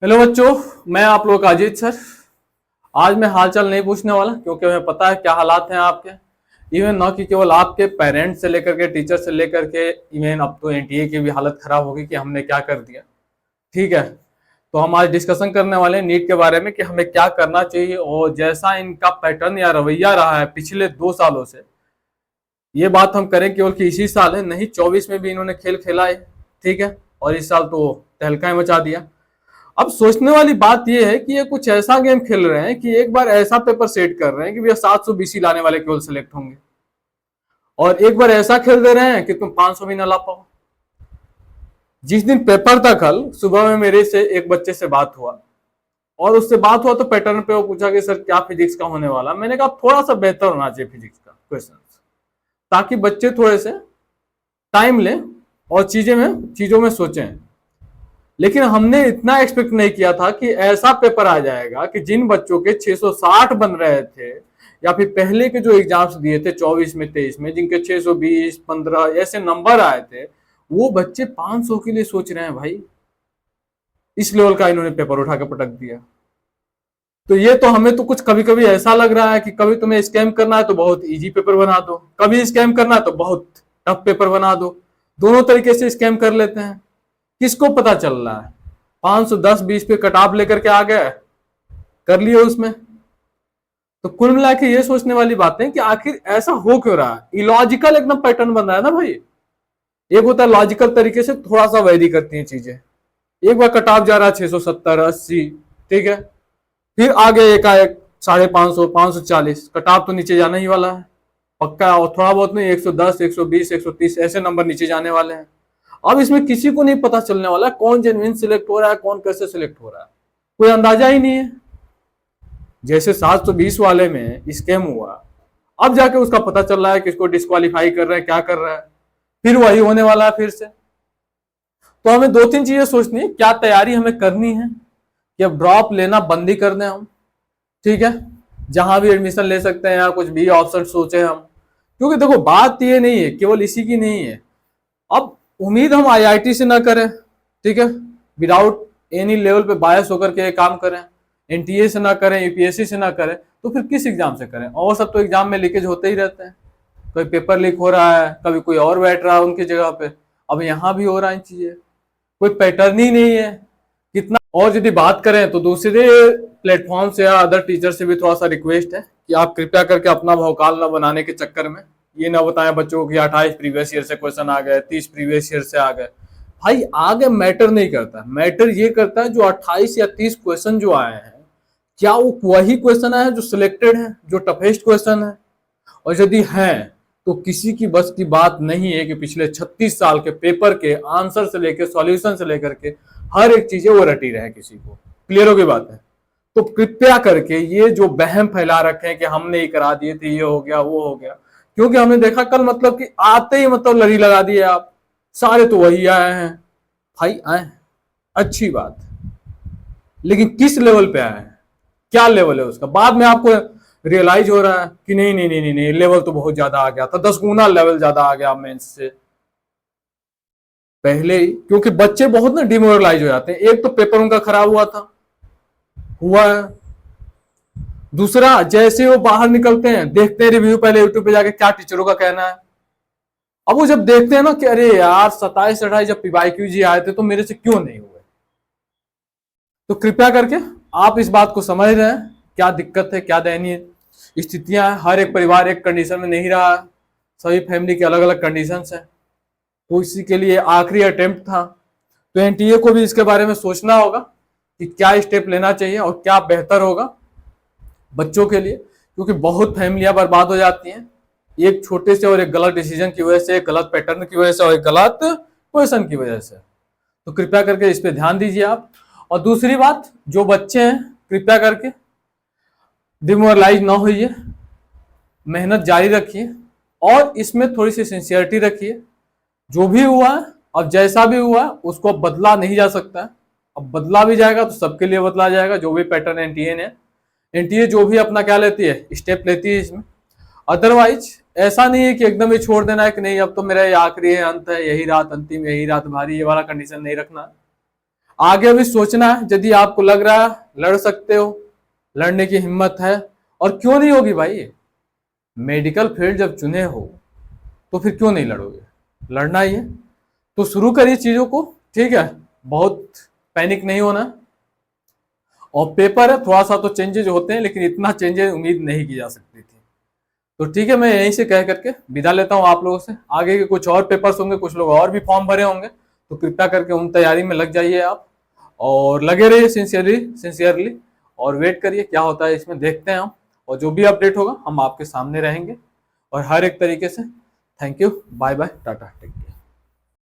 Hello बच्चों। मैं आप लोग का अजीत सर। आज मैं हालचाल नहीं पूछने वाला क्योंकि हमें पता है क्या हालात हैं आपके। इवन न कि केवल आपके पेरेंट्स से लेकर के टीचर से लेकर के इवन अब तो एनटीए की भी हालत खराब होगी कि हमने क्या कर दिया। ठीक है, तो हम आज डिस्कशन करने वाले हैं नीट के बारे में कि हमें क्या करना चाहिए, और जैसा इनका पैटर्न या रवैया रहा है पिछले 2 सालों से, ये बात हम करें केवल कि इसी साल है नहीं, 24 में भी इन्होंने खेल खेला है। ठीक है, और इस साल तो तहलका ही मचा दिया। अब सोचने वाली बात यह है कि ये कुछ ऐसा गेम खेल रहे हैं कि एक बार ऐसा पेपर सेट कर रहे हैं कि भैया 700 BC लाने वाले केवल सिलेक्ट होंगे, और एक बार ऐसा खेल दे रहे हैं कि तुम 500 भी ना ला पाओ। जिस दिन पेपर था कल सुबह में मेरे से एक बच्चे से बात हुआ, और उससे बात हुआ तो पैटर्न पे वो पूछा कि सर क्या फिजिक्स का होने वाला। मैंने कहा थोड़ा सा बेहतर होना चाहिए फिजिक्स का क्वेश्चन, ताकि बच्चे थोड़े से टाइम लें और चीजों में सोचें। लेकिन हमने इतना एक्सपेक्ट नहीं किया था कि ऐसा पेपर आ जाएगा कि जिन बच्चों के 660 बन रहे थे, या फिर पहले के जो एग्जाम्स दिए थे 24 में 23 में, जिनके 620 15 ऐसे नंबर आए थे, वो बच्चे 500 के लिए सोच रहे हैं भाई। इस लेवल का इन्होंने पेपर उठा के पटक दिया। तो ये तो हमें तो कुछ कभी कभी ऐसा लग रहा है कि कभी तुम्हें स्कैम करना है तो बहुत इजी पेपर बना दो, कभी स्कैम करना है तो बहुत टफ पेपर बना दो। दोनों तरीके से स्कैम कर लेते हैं। किसको पता चल रहा है? 510-20 पे कटाव लेकर के आ गए, कर लिए उसमें। तो कुल मिला के ये सोचने वाली बात है कि आखिर ऐसा हो क्यों रहा है। इलॉजिकल एकदम पैटर्न बन रहा है ना भाई। एक होता है लॉजिकल तरीके से थोड़ा सा वैरी करती हैं चीजें। एक बार कटाव जा रहा है 670-80, ठीक है, फिर आगे एकाएक 550 540, कटाव तो नीचे जाना ही वाला है पक्का, और थोड़ा बहुत नहीं 110 120 130 ऐसे नंबर नीचे जाने वाले हैं। अब इसमें किसी को नहीं पता चलने वाला कौन जेन्युइन सिलेक्ट हो रहा है, कौन कैसे सिलेक्ट हो रहा है, कोई अंदाजा ही नहीं है। जैसे 720 वाले में स्कैम हुआ, अब जाके उसका पता चल रहा है कि इसको डिस्क्वालीफाई कर रहे हैं, क्या कर रहा है, फिर वही होने वाला है फिर से। तो हमें 2-3 चीजें सोचनी है, क्या तैयारी हमें करनी है कि अब ड्रॉप लेना बंद ही कर दें हम। ठीक है, जहां भी एडमिशन ले सकते हैं या कुछ भी ऑप्शन सोचे हम, क्योंकि देखो बात ये नहीं है केवल इसी की नहीं है। अब उम्मीद हम आईआईटी से ना करें, ठीक है, विदाउट एनी लेवल पे बायस होकर के काम करें, एनटीए से ना करें, यूपीएससी से ना करें, तो फिर किस एग्जाम से करें? और सब तो एग्जाम में लीकेज होते ही रहते हैं। कोई पेपर लीक हो रहा है, कभी कोई और बैठ रहा है उनकी जगह पे, अब यहाँ भी हो रहा है चीजें, कोई पैटर्न ही नहीं है कितना। और यदि बात करें तो दूसरे प्लेटफॉर्म से या अदर टीचर से भी थोड़ा सा रिक्वेस्ट है कि आप कृपया करके अपना भौकाल न बनाने के चक्कर में ये ना बताएं बच्चों को कि 28 प्रीवियस ईयर से क्वेश्चन आ गए, 30 प्रीवियस ईयर से आ गए। भाई आगे मैटर नहीं करता, मैटर ये करता है जो 28 या 30 क्वेश्चन जो आए हैं, क्या वो वही क्वेश्चन आए हैं जो सिलेक्टेड है, जो टफेस्ट क्वेश्चन है? और यदि है तो किसी की बस की बात नहीं है कि पिछले 36 साल के पेपर के आंसर से लेकर सॉल्यूशन से लेकर के हर एक चीजें वो रटी रहे किसी को। क्लियर हो गई बात है? तो कृपया करके ये जो वहम फैला रखे हैं कि हमने ही करा दिए थे, ये हो गया वो हो गया, क्योंकि हमने देखा कल मतलब कि आते ही मतलब लड़ी लगा दिए आप, सारे तो वही आए हैं। भाई आए, अच्छी बात, लेकिन किस लेवल पे आए हैं, क्या लेवल है उसका? बाद में आपको रियलाइज हो रहा है कि नहीं नहीं नहीं नहीं, नहीं लेवल तो बहुत ज्यादा आ गया था, 10 गुना लेवल ज्यादा आ गया मेंस से पहले ही। क्योंकि बच्चे बहुत ना डिमोरलाइज हो जाते हैं। एक तो पेपर उनका खराब हुआ है, दूसरा जैसे वो बाहर निकलते हैं देखते हैं रिव्यू पहले यूट्यूब पे जाके क्या टीचरों का कहना है। अब वो जब देखते हैं ना कि अरे यार 27-28 जब पीवाईक्यू जी आए थे तो मेरे से क्यों नहीं हुए, तो कृपया करके आप इस बात को समझ रहे हैं क्या दिक्कत है, क्या दयनीय स्थितियां हैं। हर एक परिवार एक कंडीशन में नहीं रहा, सभी फैमिली के अलग अलग कंडीशन है। तो इसी के लिए आखिरी अटेम्प्ट था, तो एनटीए को भी इसके बारे में सोचना होगा कि क्या स्टेप लेना चाहिए और क्या बेहतर होगा बच्चों के लिए, क्योंकि बहुत फैमिलियां बर्बाद हो जाती हैं एक छोटे से और एक गलत डिसीजन की वजह से, एक गलत पैटर्न की वजह से और एक गलत क्वेश्चन की वजह से। तो कृपया करके इस पे ध्यान दीजिए आप। और दूसरी बात, जो बच्चे हैं कृपया करके डिमोरलाइज ना होइए, मेहनत जारी रखिए और इसमें थोड़ी सी सिंसियरिटी रखिए। जो भी हुआ अब जैसा भी हुआ उसको अब बदला नहीं जा सकता है। अब बदला भी जाएगा तो सबके लिए बदला जाएगा, जो भी पैटर्न एनटीए ने, एनटीए जो भी अपना क्या लेती है स्टेप लेती है इसमें। अदरवाइज ऐसा नहीं है कि एकदम ही छोड़ देना है कि नहीं अब तो मेरा ये आखिरी है, अंत है, यही रात अंतिम, यही रात भारी, ये वाला कंडीशन नहीं रखना। आगे भी सोचना है, यदि आपको लग रहा है लड़ सकते हो, लड़ने की हिम्मत है, और क्यों नहीं होगी भाई, मेडिकल फील्ड जब चुने हो तो फिर क्यों नहीं लड़ोगे, लड़ना ही है। तो शुरू करिए चीजों को, ठीक है, बहुत पैनिक नहीं होना। और पेपर है, थोड़ा सा तो चेंजेज होते हैं, लेकिन इतना चेंजेज उम्मीद नहीं की जा सकती थी। तो ठीक है, मैं यहीं से कह करके विदा लेता हूँ आप लोगों से। आगे के कुछ और पेपर्स होंगे, कुछ लोग और भी फॉर्म भरे होंगे, तो कृपया करके उन तैयारी में लग जाइए आप, और लगे रहिए सिंसियरली सिंसियरली, और वेट करिए क्या होता है इसमें, देखते हैं हम। और जो भी अपडेट होगा हम आपके सामने रहेंगे, और हर एक तरीके से। Thank you, bye bye, tata, take care.